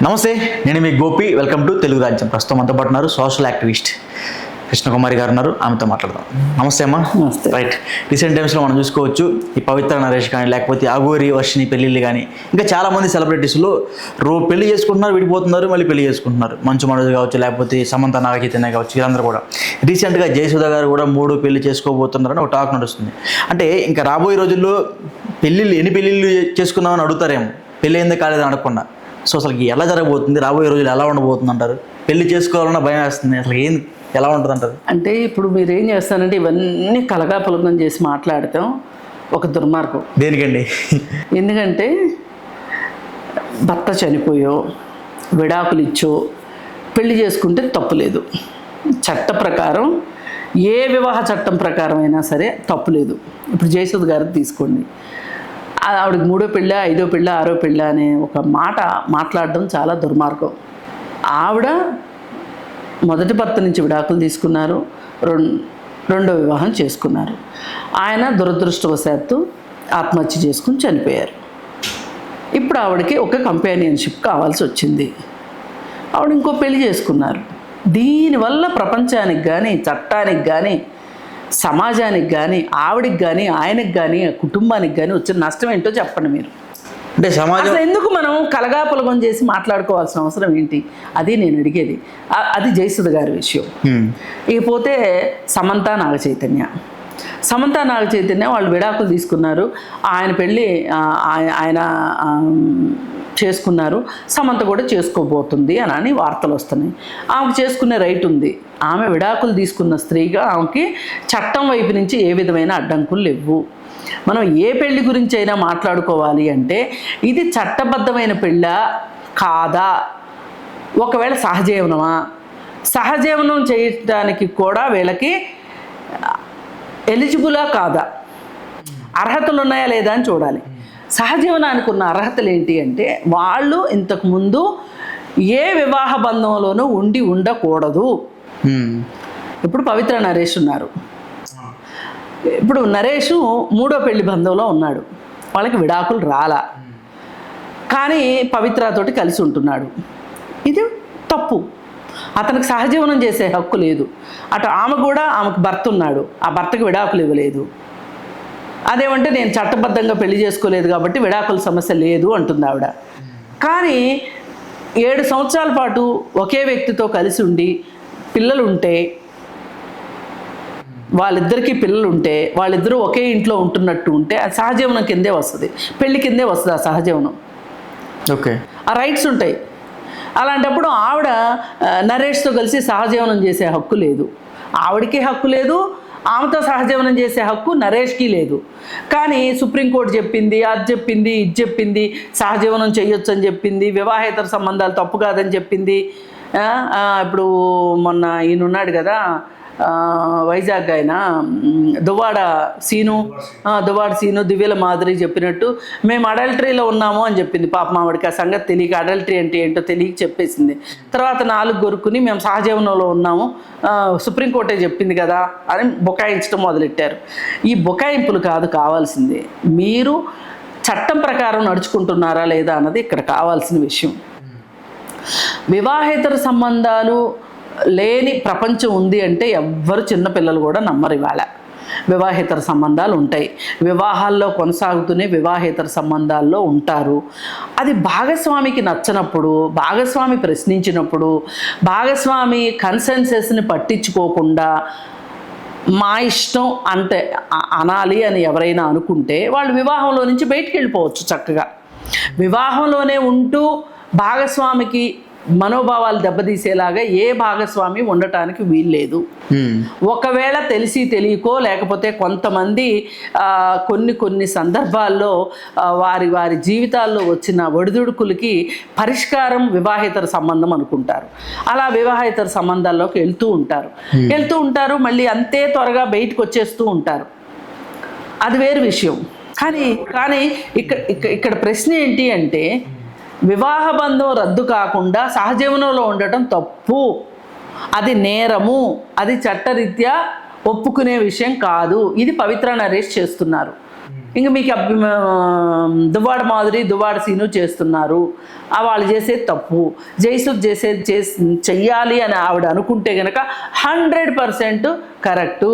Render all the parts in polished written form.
నమస్తే, నేను మీ Gopi. Welcome to Telugu రాజ్యం. ప్రస్తుతం అంతా పడుతున్నారు సోషల్ యాక్టివిస్ట్ కృష్ణకుమారి గారు ఉన్నారు. ఆమెతో మాట్లాడదాం. నమస్తే అమ్మా. నమస్తే. రైట్. రీసెంట్ టైమ్స్లో మనం చూసుకోవచ్చు, ఈ పవిత్ర నరేష్ కానీ లేకపోతే అఘోరి వర్షిని పెళ్ళిళ్ళు కానీ ఇంకా చాలామంది సెలబ్రిటీస్లో పెళ్లి చేసుకుంటున్నారు, విడిపోతున్నారు, మళ్ళీ పెళ్లి చేసుకుంటున్నారు. మంచు మనోజ్ కావచ్చు, లేకపోతే సమంత నాగచైతన్య కావచ్చు, వీళ్ళందరూ కూడా. రీసెంట్గా జయసుధ గారు కూడా 3 పెళ్లి చేసుకోబోతున్నారని ఒక టాక్ నడుస్తుంది. అంటే ఇంకా రాబోయే రోజుల్లో ఎన్ని పెళ్ళిళ్ళు చేసుకుందామని అడుగుతారేమో, పెళ్ళి ఎందుకు కాలేదని అడగకుండా. సో అసలు ఎలా జరగబోతుంది, రాబోయే రోజులు ఎలా ఉండబోతుంది అంటారు? పెళ్లి చేసుకోవాలన్న భయం వేస్తుంది. అసలు ఎలా ఉంటుంది అంటారు? అంటే ఇప్పుడు మీరు ఏం చేస్తారంటే ఇవన్నీ కలగాపులగం చేసి మాట్లాడతాం ఒక దుర్మార్గం. దేనికండి? ఎందుకంటే భర్త చనిపోయో విడాకులు ఇచ్చో పెళ్లి చేసుకుంటే తప్పులేదు. చట్ట ప్రకారం ఏ వివాహ చట్టం ప్రకారం అయినా సరే తప్పులేదు. ఇప్పుడు జయసుధ గారు తీసుకోండి, ఆవిడకి 3వ పెళ్ళ, 5వ పెళ్ళ, 6వ పెళ్ళ అనే ఒక మాట మాట్లాడడం చాలా దుర్మార్గం. ఆవిడ మొదటి భర్త నుంచి విడాకులు తీసుకున్నారు, రెండో వివాహం చేసుకున్నారు. ఆయన దురదృష్టవశాత్తు ఆత్మహత్య చేసుకుని చనిపోయారు. ఇప్పుడు ఆవిడకి ఒక కంపానియన్షిప్ కావాల్సి వచ్చింది. ఆవిడ ఇంకో పెళ్లి చేసుకున్నారు. దీనివల్ల ప్రపంచానికి కానీ, చట్టానికి కానీ, సమాజానికి కానీ, ఆవిడికి కానీ, ఆయనకి కానీ, కుటుంబానికి కానీ వచ్చిన నష్టం ఏంటో చెప్పండి మీరు. అంటే సమాజం అసలు ఎందుకు మనం కలగాపులగం చేసి మాట్లాడుకోవాల్సిన అవసరం ఏంటి? అది నేను అడిగేది. అది జయసుధ గారి విషయం. ఇకపోతే సమంత నాగచైతన్య వాళ్ళు విడాకులు తీసుకున్నారు. ఆయన పెళ్ళి ఆయన చేసుకున్నారు. సమంత కూడా చేసుకోబోతుంది అని వార్తలు వస్తున్నాయి. ఆమెకు చేసుకునే రైట్ ఉంది. ఆమె విడాకులు తీసుకున్న స్త్రీగా ఆమెకి చట్టం వైపు నుంచి ఏ విధమైన అడ్డంకులు లేవు. మనం ఏ పెళ్లి గురించి అయినా మాట్లాడుకోవాలి అంటే ఇది చట్టబద్ధమైన పెళ్ళా కాదా, ఒకవేళ సహజీవనమా, సహజీవనం చేయడానికి కూడా వీళ్ళకి ఎలిజిబులా కాదా, అర్హతలు ఉన్నాయా లేదా అని చూడాలి. సహజీవనానికి ఉన్న అర్హతలు ఏంటి అంటే వాళ్ళు ఇంతకుముందు ఏ వివాహ బంధంలోనూ ఉండకూడదు. ఇప్పుడు పవిత్ర నరేష్ ఉన్నారు. ఇప్పుడు నరేష్ 3వ పెళ్లి బంధంలో ఉన్నాడు. వాళ్ళకి విడాకులు రాలా, కానీ పవిత్రతోటి కలిసి ఉంటున్నాడు. ఇది తప్పు. అతనికి సహజీవనం చేసే హక్కు లేదు. అటు ఆమెకు భర్త ఉన్నాడు, ఆ భర్తకి విడాకులు ఇవ్వలేదు. అదేమంటే నేను చట్టబద్ధంగా పెళ్లి చేసుకోలేదు కాబట్టి విడాకుల సమస్య లేదు అంటుంది ఆవిడ. కానీ 7 సంవత్సరాల పాటు ఒకే వ్యక్తితో కలిసి ఉండి పిల్లలు ఉంటే, వాళ్ళిద్దరికీ పిల్లలు ఉంటే, వాళ్ళిద్దరూ ఒకే ఇంట్లో ఉంటున్నట్టు ఉంటే అది సహజీవనం కిందే వస్తుంది, పెళ్లి కిందే వస్తుంది. ఆ సహజీవనం ఓకే, ఆ రైట్స్ ఉంటాయి. అలాంటప్పుడు ఆవిడ నరేష్తో కలిసి సహజీవనం చేసే హక్కు లేదు. ఆవిడకి హక్కు లేదు, ఆమెతో సహజీవనం చేసే హక్కు నరేష్కి లేదు. కానీ సుప్రీంకోర్టు చెప్పింది, అది చెప్పింది, ఇది చెప్పింది, సహజీవనం చేయొచ్చు అని చెప్పింది, వివాహేతర సంబంధాలు తప్పు కాదని చెప్పింది. ఇప్పుడు మొన్న ఈయన ఉన్నాడు కదా, వైజాగ్ ఆయన దువ్వాడ సీను, దివ్యల మాదిరి చెప్పినట్టు మేము అడల్టరీలో ఉన్నాము అని చెప్పింది. పాపం ఆవిడకి ఆ సంగతి తెలియక, అడల్టరీ అంటే ఏంటో తెలియక చెప్పేసింది. తర్వాత 4 గొరుకుని మేము సహజీవనంలో ఉన్నాము, సుప్రీంకోర్టే చెప్పింది కదా అని బుకాయించడం మొదలెట్టారు. ఈ బుకాయింపులు కాదు కావాల్సింది, మీరు చట్టం ప్రకారం నడుచుకుంటున్నారా లేదా అన్నది ఇక్కడ కావాల్సిన విషయం. వివాహేతర సంబంధాలు లేని ప్రపంచం ఉంది అంటే ఎవ్వరు చిన్నపిల్లలు కూడా నమ్మరు. ఇవాళ వివాహేతర సంబంధాలు ఉంటాయి, వివాహాల్లో కొనసాగుతూనే వివాహేతర సంబంధాల్లో ఉంటారు. అది భాగస్వామికి నచ్చనప్పుడు, భాగస్వామి ప్రశ్నించినప్పుడు, భాగస్వామి కన్సెన్సెస్ని పట్టించుకోకుండా మా ఇష్టం అంతే అనాలి అని ఎవరైనా అనుకుంటే వాళ్ళు వివాహంలో నుంచి బయటికి వెళ్ళిపోవచ్చు చక్కగా. వివాహంలోనే ఉంటూ భాగస్వామికి మనోభావాలు దెబ్బతీసేలాగా ఏ భాగస్వామి ఉండటానికి వీల్లేదు. ఒకవేళ తెలిసి తెలియకో లేకపోతే కొంతమంది కొన్ని సందర్భాల్లో వారి జీవితాల్లో వచ్చిన ఒడిదుడుకులకి పరిష్కారం వివాహేతర సంబంధం అనుకుంటారు. అలా వివాహేతర సంబంధాల్లోకి వెళ్తూ ఉంటారు, మళ్ళీ అంతే త్వరగా బయటకు వచ్చేస్తూ ఉంటారు. అది వేరు విషయం. కానీ ఇక్కడ ప్రశ్న ఏంటి అంటే వివాహ బంధం రద్దు కాకుండా సహజీవనంలో ఉండటం తప్పు, అది నేరము, అది చట్టరీత్యా ఒప్పుకునే విషయం కాదు. ఇది పవిత్ర నరేష్ చేస్తున్నారు. ఇంక మీకు దువ్వాడ మాధురి దువ్వాడ సీను చేస్తున్నారు, వాళ్ళు చేసేది తప్పు, జయసుధ్ చేసేది చెయ్యాలి అని ఆవిడ అనుకుంటే కనుక 100% కరెక్టు.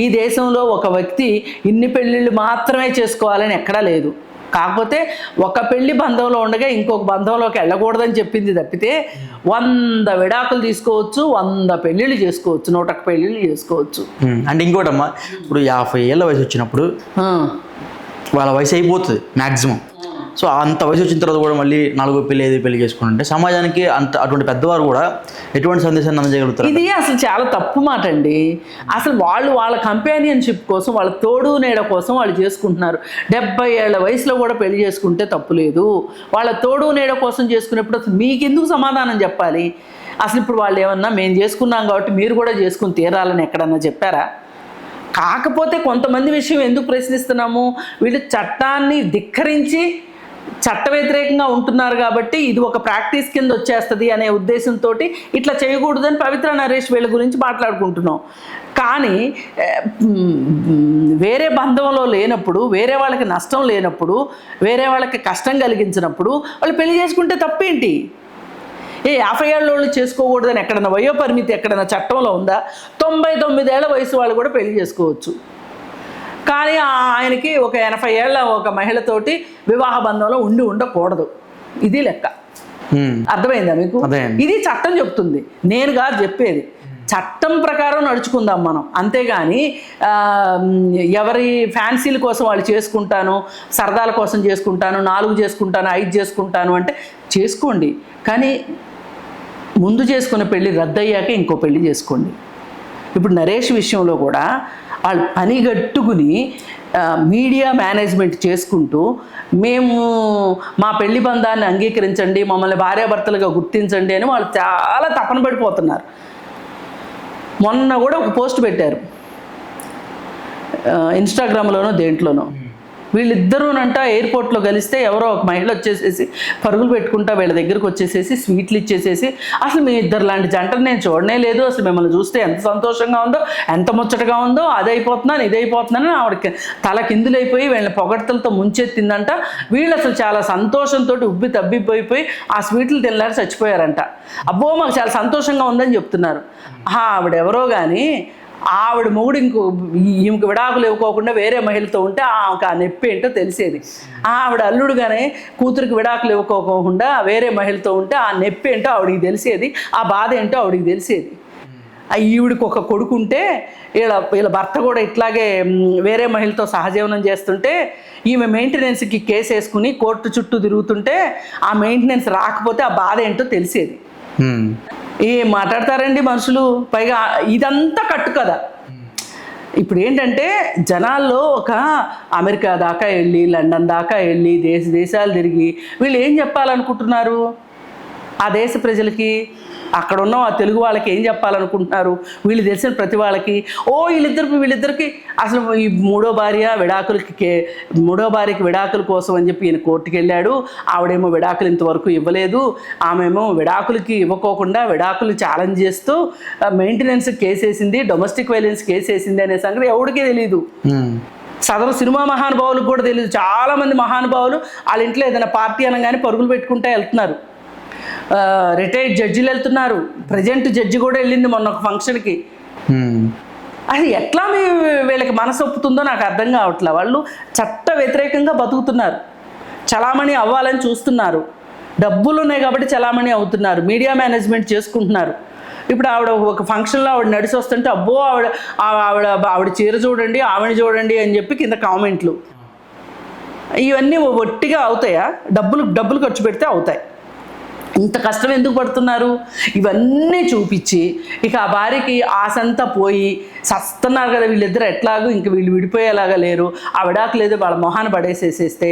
ఈ దేశంలో ఒక వ్యక్తి ఇన్ని పెళ్ళిళ్ళు మాత్రమే చేసుకోవాలని ఎక్కడా లేదు. కాకపోతే ఒక పెళ్లి బంధంలో ఉండగా ఇంకొక బంధంలోకి వెళ్ళకూడదని చెప్పింది తప్పితే 100 విడాకులు తీసుకోవచ్చు, 100 పెళ్ళిళ్ళు చేసుకోవచ్చు, 101 పెళ్ళిళ్ళు చేసుకోవచ్చు. అంటే ఇంకోటమ్మా, ఇప్పుడు 50 ఏళ్ళ వయసు వచ్చినప్పుడు వాళ్ళ వయసు అయిపోతుంది మ్యాక్సిమం. సో అంత వయసు వచ్చిన తర్వాత కూడా మళ్ళీ 4 పెళ్ళి 5 పెళ్లి చేసుకుంటే సమాజానికి అటువంటి పెద్దవారు కూడా ఎటువంటి సందేశాన్ని అందజేయగలుగుతారు? ఇది అసలు చాలా తప్పు మాట అండి. అసలు వాళ్ళ కంపానియన్షిప్ కోసం, వాళ్ళ తోడు నీడ కోసం వాళ్ళు చేసుకుంటున్నారు. 70 ఏళ్ల వయసులో కూడా పెళ్లి చేసుకుంటే తప్పు లేదు. వాళ్ళ తోడు నీడ కోసం చేసుకునేప్పుడు అసలు మీకెందుకు సమాధానం చెప్పాలి? అసలు ఇప్పుడు వాళ్ళు ఏమన్నా మేము చేసుకున్నాం కాబట్టి మీరు కూడా చేసుకుని తీరాలని ఎక్కడన్నా చెప్పారా? కాకపోతే కొంతమంది విషయం ఎందుకు ప్రశ్నిస్తున్నాము, వీళ్ళు చట్టాన్ని ధిక్కరించి చట్ట వ్యతిరేకంగా ఉంటున్నారు కాబట్టి ఇది ఒక ప్రాక్టీస్ కింద వచ్చేస్తుంది అనే ఉద్దేశంతో ఇట్లా చేయకూడదని పవిత్ర నరేష్ వీళ్ళ గురించి మాట్లాడుకుంటున్నాం. కానీ వేరే బంధంలో లేనప్పుడు, వేరే వాళ్ళకి నష్టం లేనప్పుడు, వేరే వాళ్ళకి కష్టం కలిగించినప్పుడు వాళ్ళు పెళ్లి చేసుకుంటే తప్పేంటి? 50 ఏళ్ళ వాళ్ళు చేసుకోకూడదని ఎక్కడన్నా వయోపరిమితి ఎక్కడన్నా చట్టంలో ఉందా? 99 ఏళ్ల వయసు వాళ్ళు కూడా పెళ్లి చేసుకోవచ్చు. కానీ ఆయనకి ఒక 80 ఏళ్ల ఒక మహిళతోటి వివాహ బంధంలో ఉండకూడదు. ఇది లెక్క. అర్థమైందా మీకు? ఇది చట్టం చెప్తుంది, నేను కాదు చెప్పేది. చట్టం ప్రకారం నడుచుకుందాం మనం, అంతేగాని ఎవరి ఫ్యాన్సీల కోసం వాళ్ళు చేసుకుంటాను, సరదాల కోసం చేసుకుంటాను, 4 చేసుకుంటాను, 5 చేసుకుంటాను అంటే చేసుకోండి. కానీ ముందు చేసుకున్న పెళ్ళి రద్దయ్యాక ఇంకో పెళ్ళి చేసుకోండి. ఇప్పుడు నరేష్ విషయంలో కూడా వాళ్ళు పనిగట్టుకుని మీడియా మేనేజ్మెంట్ చేసుకుంటూ మేము మా పెళ్లి బంధాన్ని అంగీకరించండి, మమ్మల్ని భార్యాభర్తలుగా గుర్తించండి అని వాళ్ళు చాలా తపన పడిపోతున్నారు. మొన్న కూడా ఒక పోస్ట్ పెట్టారు ఇన్స్టాగ్రామ్లోనో దేంట్లోనో. వీళ్ళిద్దరూనంట ఎయిర్పోర్ట్లో కలిస్తే ఎవరో ఒక మహిళ వచ్చేసేసి పరుగులు పెట్టుకుంటా వీళ్ళ దగ్గరకు వచ్చేసేసి స్వీట్లు ఇచ్చేసేసి, అసలు మీ ఇద్దరు లాంటి జంటను నేను చూడనే లేదు, అసలు మిమ్మల్ని చూస్తే ఎంత సంతోషంగా ఉందో, ఎంత ముచ్చటగా ఉందో, అదైపోతున్నాను ఇదైపోతున్నాను ఆవిడకి తల కిందులైపోయి వీళ్ళని పొగడ్తలతో ముంచెత్తిందంట. వీళ్ళు అసలు చాలా సంతోషంతో ఉబ్బి తబ్బిపోయిపోయి ఆ స్వీట్లు తినలేక చచ్చిపోయారంట. అబ్బో మాకు చాలా సంతోషంగా ఉందని చెప్తున్నారు. ఆవిడెవరో కానీ ఆవిడ మొగుడు ఈమెకు విడాకులు ఇవ్వకోకుండా వేరే మహిళతో ఉంటే ఆమెకు ఆ నొప్పి ఏంటో తెలిసేది. ఆవిడ అల్లుడుగానే కూతురికి విడాకులు ఇవ్వకోకుండా వేరే మహిళతో ఉంటే ఆ నొప్పి ఏంటో ఆవిడికి తెలిసేది, ఆ బాధ ఏంటో ఆవిడికి తెలిసేది. ఈవిడికి ఒక కొడుకుంటే వీళ్ళ భర్త కూడా ఇట్లాగే వేరే మహిళతో సహజీవనం చేస్తుంటే ఈమె మెయింటెనెన్స్కి కేసు వేసుకుని కోర్టు చుట్టూ తిరుగుతుంటే ఆ మెయింటెనెన్స్ రాకపోతే ఆ బాధ ఏంటో తెలిసేది. ఏం మాట్లాడతారండి మనుషులు? పైగా ఇదంతా కట్టు కదా. ఇప్పుడు ఏంటంటే జనాల్లో ఒక అమెరికా దాకా వెళ్ళి, లండన్ దాకా వెళ్ళి, దేశాలు తిరిగి వీళ్ళు ఏం చెప్పాలనుకుంటున్నారు ఆ దేశ ప్రజలకి? అక్కడ ఉన్న ఆ తెలుగు వాళ్ళకి ఏం చెప్పాలనుకుంటున్నారు? వీళ్ళు తెలిసిన ప్రతి వాళ్ళకి వీళ్ళిద్దరికి అసలు ఈ మూడో భార్యకి విడాకుల కోసం అని చెప్పి ఈయన కోర్టుకు వెళ్ళాడు, ఆవిడేమో విడాకులు ఇంతవరకు ఇవ్వలేదు, ఆమెమో విడాకులకి ఇవ్వకోకుండా విడాకులు ఛాలెంజ్ చేస్తూ మెయింటెనెన్స్ కేసేసింది, డొమెస్టిక్ వైలెన్స్ కేసేసింది అనే సంగతి ఎవరికీ తెలియదు. సదరు సినిమా మహానుభావులకు కూడా తెలియదు. చాలామంది మహానుభావులు వాళ్ళ ఇంట్లో ఏదైనా పార్టీ అనగానే పరుగులు పెట్టుకుంటూ వెళ్తున్నారు. రిటైర్డ్ జడ్జిలు వెళ్తున్నారు, ప్రజెంట్ జడ్జి కూడా వెళ్ళింది మొన్న ఒక ఫంక్షన్కి. అది ఎట్లా వీళ్ళకి మనసు ఒప్పుతుందో నాకు అర్థం కావట్లే. వాళ్ళు చట్ట వ్యతిరేకంగా బతుకుతున్నారు, చలామణి అవ్వాలని చూస్తున్నారు, డబ్బులు ఉన్నాయి కాబట్టి చలామణి అవుతున్నారు, మీడియా మేనేజ్మెంట్ చేసుకుంటున్నారు. ఇప్పుడు ఆవిడ ఒక ఫంక్షన్లో ఆవిడ నడిచి వస్తుంటే అబ్బో ఆవిడ చీర చూడండి, ఆవిడ చూడండి అని చెప్పి కింద కామెంట్లు. ఇవన్నీ ఒట్టిగా అవుతాయా? డబ్బులు ఖర్చు పెడితే అవుతాయి. ఇంత కష్టం ఎందుకు పడుతున్నారు? ఇవన్నీ చూపించి ఇక ఆ భార్యకి ఆశంతా పోయి సస్తున్నారు కదా వీళ్ళిద్దరు, ఎట్లాగో ఇంక వీళ్ళు విడిపోయేలాగా లేరు, ఆ విడాకులు ఏదో వాళ్ళ మొహాన్ని పడేసేసేస్తే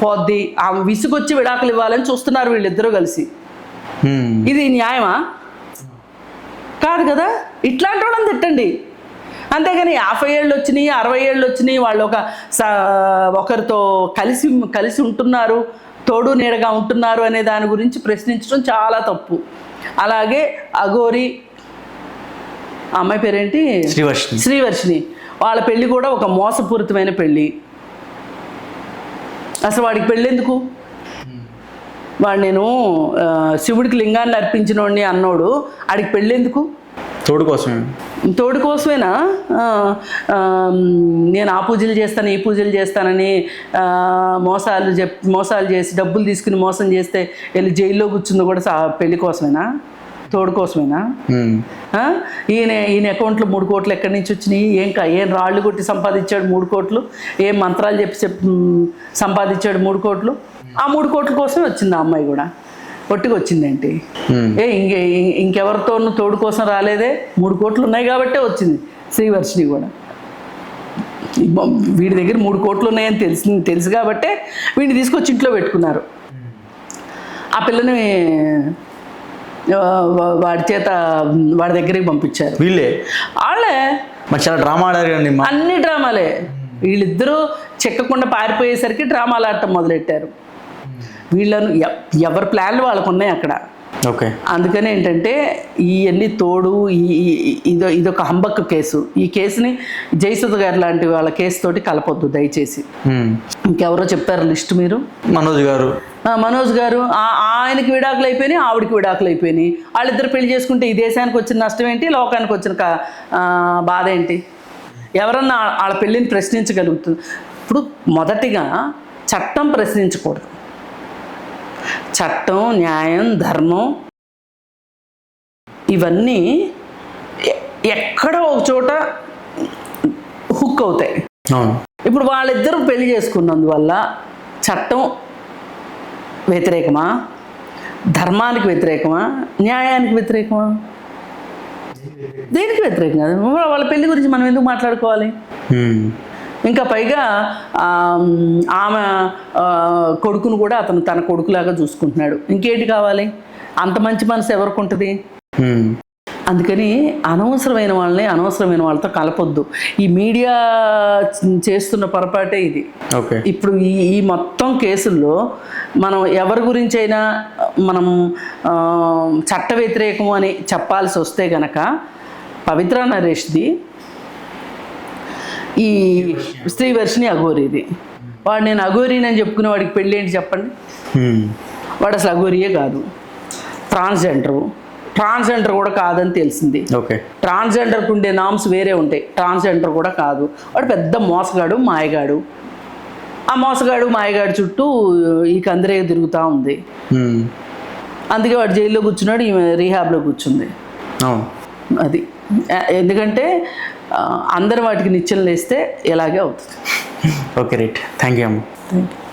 పోద్ది, ఆ విసుగొచ్చి విడాకులు ఇవ్వాలని చూస్తున్నారు వీళ్ళిద్దరూ కలిసి. ఇది న్యాయమా? కాదు కదా. ఇట్లాంటి వాళ్ళని తిట్టండి, అంతేగాని 50 ఏళ్ళు వచ్చినాయి, 60 ఏళ్ళు వచ్చినాయి, వాళ్ళు ఒకరితో కలిసి ఉంటున్నారు, తోడు నీడగా ఉంటున్నారు అనే దాని గురించి ప్రశ్నించడం చాలా తప్పు. అలాగే అఘోరి అమ్మాయి పేరేంటి, శ్రీవర్షిని, వాళ్ళ పెళ్ళి కూడా ఒక మోసపూరితమైన పెళ్ళి. అసలు వాడికి పెళ్ళెందుకు? వాడు నేను శివుడికి లింగాన్ని అర్పించినోడిని అన్నోడు, ఆడికి పెళ్ళెందుకు? తోడు కోసమే. తోడు కోసమేనా? నేను ఆ పూజలు చేస్తాను, ఈ పూజలు చేస్తానని మోసాలు చేసి డబ్బులు తీసుకుని మోసం చేస్తే వెళ్ళి జైల్లో కూర్చుంది కూడా పెళ్లి కోసమేనా? తోడు కోసమేనా? ఈయన అకౌంట్లో 3 కోట్లు ఎక్కడి నుంచి వచ్చినాయి? ఏం రాళ్ళు కొట్టి సంపాదించాడు 3 కోట్లు? ఏం మంత్రాలు చెప్పి సంపాదించాడు 3 కోట్లు? ఆ 3 కోట్ల కోసమే వచ్చింది ఆ అమ్మాయి కూడా. ఒట్టిగా వచ్చిందేంటి? ఇంకెవరితోనూ తోడు కోసం రాలేదే, 3 కోట్లు ఉన్నాయి కాబట్టే వచ్చింది శ్రీవర్షిని కూడా. వీడి దగ్గర 3 కోట్లు ఉన్నాయని తెలుసు కాబట్టే వీడిని తీసుకొచ్చి ఇంట్లో పెట్టుకున్నారు. ఆ పిల్లని వాడి దగ్గరికి పంపించారు. వాళ్ళే మరి చాలా డ్రామా ఆడారు కదండి. అన్ని డ్రామాలే. వీళ్ళిద్దరూ చెక్కకుండా పారిపోయేసరికి డ్రామాలు ఆడటం మొదలెట్టారు. వీళ్ళను ఎవరి ప్లాన్లు వాళ్ళకు ఉన్నాయి అక్కడ. ఓకే. అందుకని ఏంటంటే ఇవన్నీ తోడు ఇదొక హంబక్ కేసు. ఈ కేసుని జయసుధ గారు లాంటి వాళ్ళ కేసు తోటి కలపొద్దు దయచేసి. ఇంకెవరో చెప్పారు లిస్ట్ మీరు? మనోజ్ గారు ఆయనకి విడాకులు అయిపోయినాయి, ఆవిడికి విడాకులు అయిపోయినాయి. వాళ్ళిద్దరు పెళ్లి చేసుకుంటే ఈ దేశానికి వచ్చిన నష్టం ఏంటి, లోకానికి వచ్చిన బాధ ఏంటి? ఎవరన్నా వాళ్ళ పెళ్ళిని ప్రశ్నించగలుగుతుంది? ఇప్పుడు మొదటిగా చట్టం ప్రశ్నించకూడదు. చట్టం, న్యాయం, ధర్మం ఇవన్నీ ఎక్కడో ఒక చోట హుక్ అవుతాయి. ఇప్పుడు వాళ్ళిద్దరూ పెళ్లి చేసుకున్నందువల్ల చట్టం వ్యతిరేకమా, ధర్మానికి వ్యతిరేకమా, న్యాయానికి వ్యతిరేకమా? దేనికి వ్యతిరేకం కాదు. వాళ్ళ పెళ్లి గురించి మనం ఎందుకు మాట్లాడుకోవాలి? ఇంకా పైగా ఆమె కొడుకును కూడా అతను తన కొడుకులాగా చూసుకుంటున్నాడు. ఇంకేంటి కావాలి? అంత మంచి మనసు ఎవరికి ఉంటుంది? అందుకని అనవసరమైన వాళ్ళని అనవసరమైన వాళ్ళతో కలపొద్దు. ఈ మీడియా చేస్తున్న పొరపాటే ఇది. ఇప్పుడు ఈ మొత్తం కేసుల్లో మనం ఎవరి గురించి అయినా మనం చట్ట వ్యతిరేకం అని చెప్పాల్సి వస్తే గనక పవిత్ర నరేష్ది, ఈ శ్రీవర్షిని అఘోరీది. వాడు నేను అఘోరీని అని చెప్పుకునే వాడికి పెళ్ళి ఏంటి చెప్పండి? వాడు అసలు అఘోరియే కాదు, ట్రాన్స్జెండర్ కూడా కాదని తెలిసింది. ట్రాన్స్జెండర్కి ఉండే నామ్స్ వేరే ఉంటాయి, ట్రాన్స్జెండర్ కూడా కాదు. వాడు పెద్ద మోసగాడు, మాయగాడు. ఆ మోసగాడు మాయగాడు చుట్టూ ఈ కందిరే తిరుగుతూ ఉంది. అందుకే వాడు జైల్లో కూర్చున్నాడు, ఈమె రీహాబ్లో కూర్చుంది. అది ఎందుకంటే అందరు వాటికి నిచ్చెనలు వేస్తే ఇలాగే అవుతుంది. Okay, right. థ్యాంక్ యూ అమ్మ.